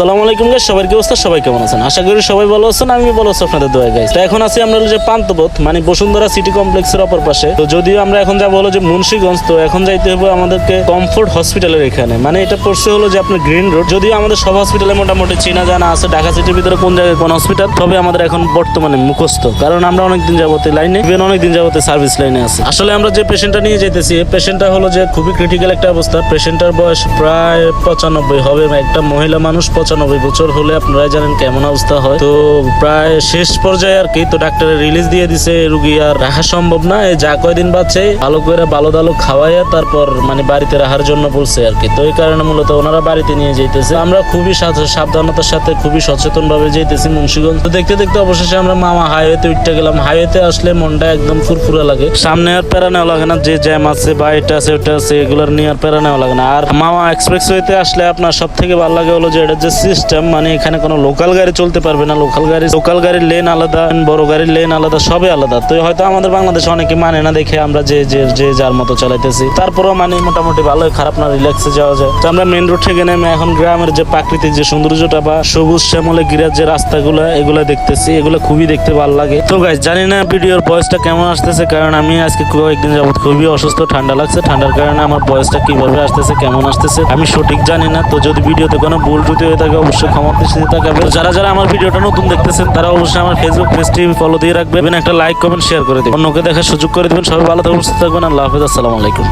আসসালামু আলাইকুম গাইস, সবার কি অবস্থা? সবাই কেমন আছেন? আশা করি সবাই ভালো আছেন। আমি ভালো আছি আপনাদের দোয়ায় গাইস। তো এখন আছি আমরা যে পান্থপথ মানে বসুন্ধরা সিটি কমপ্লেক্সের অপর পাশে। তো যদিও আমরা এখন যাবো হলো যে মুন্সিগঞ্জ, তো এখন যাইতে হবে আমাদেরকে কমফোর্ট হসপিটালের এখানে, মানে এটা পড়ছে হলো যে আপনার গ্রিন রোড। যদিও আমাদের সব হসপিটালে মোটামুটি চেনা জানা আছে, ঢাকা সিটির ভিতরে কোন জায়গায় কোন হসপিটাল, তবে আমাদের এখন বর্তমানে মুখস্থ, কারণ আমরা অনেকদিন যাবতে লাইনে, ইভেন অনেকদিন যাবতে সার্ভিস লাইনে আছি। আসলে আমরা যে পেশেন্টটা নিয়ে যাইতেছি, এই পেশেন্টটা হলো যে খুবই ক্রিটিক্যাল একটা অবস্থা। পেশেন্টটার বয়স প্রায় 95 হবে, একটা মহিলা মানুষ 95 বছর হলে আপনারা জানেন কেমন অবস্থা হয়। তো প্রায় শেষ পর্যায়ে আর কি, তো ডাক্তারের রিলিজ দিয়ে দিছে, রুগী আর রাখা সম্ভব না। এই যা কয়দিন বাঁচে ভালো করে ভালো দালো খাওয়াইয়া তারপর মানে বাড়িতে রাখার জন্য বলছে আর কি। তো এই কারণে মূলত ওনারা বাড়িতে নিয়ে যাইতেছে। আমরা খুবই সাবধানতার সাথে খুবই সচেতন ভাবে যাইতেছি মুন্সিগঞ্জ। তো দেখতে দেখতে অবশেষে আমরা মামা হাইওয়েতে উঠতে গেলাম। হাইওয়েতে আসলে মনটা একদম ফুরফুরা লাগে, সামনে আর প্যারা নেওয়া লাগে না, যে জ্যাম আছে বা এটা আছে ওটা আছে এগুলোর নিয়ে আর প্যারা নেওয়া লাগে না। আর মামা এক্সপ্রেসওয়েতে আসলে আপনার সব থেকে ভালো লাগে হলো যে এটা যে সিস্টেম, মানে এখানে কোনো লোকাল গাড়ি চলতে পারবে না। লোকাল গাড়ির লেন আলাদা, বড় গাড়ির লেন আলাদা, সবই আলাদা। তো হয়তো আমাদের বাংলাদেশে অনেকে মানে না দেখে আমরা যে যার মতো চালাইতেছি, তারপরেও মানে মোটামুটি ভালো, খারাপ না, রিল্যাক্সে যাওয়া যায়। তো আমরা মেন রোড থেকে নেমে এখন গ্রামের যে প্রাকৃতিক যে সৌন্দর্যটা বা সবুজ শ্যামলে ঘিরার যে রাস্তাগুলো এগুলো দেখতেছি, এগুলো খুবই দেখতে ভালো লাগে। তো গাইস জানি না ভিডিওর ভয়েসটা কেমন আসতেছে, কারণ আমি আজকে কয়েকদিন যাবত খুবই অসুস্থ, ঠান্ডা লাগছে। ঠান্ডার কারণে আমার ভয়েসটা কিভাবে আসতেছে কেমন আসতেছে আমি সঠিক জানি না। তো যদি ভিডিওতে কোনো ভুল ত্রুটি হয়ে থাকে অবশ্যই ক্ষমা দৃষ্টিতে তাকাবেন। যারা যারা আমার ভিডিওটা নতুন দেখতেছেন তারা অবশ্যই আমার ফেসবুক পেজটি ফলো দিয়ে রাখবেন, একটা লাইক কমেন্ট শেয়ার করে দেবেন, অন্যকে দেখার সুযোগ করে দেবেন। সবাই ভালো থাকবেন, সুস্থ থাকবেন। আল্লাহ হাফেজ, আসসালামু আলাইকুম।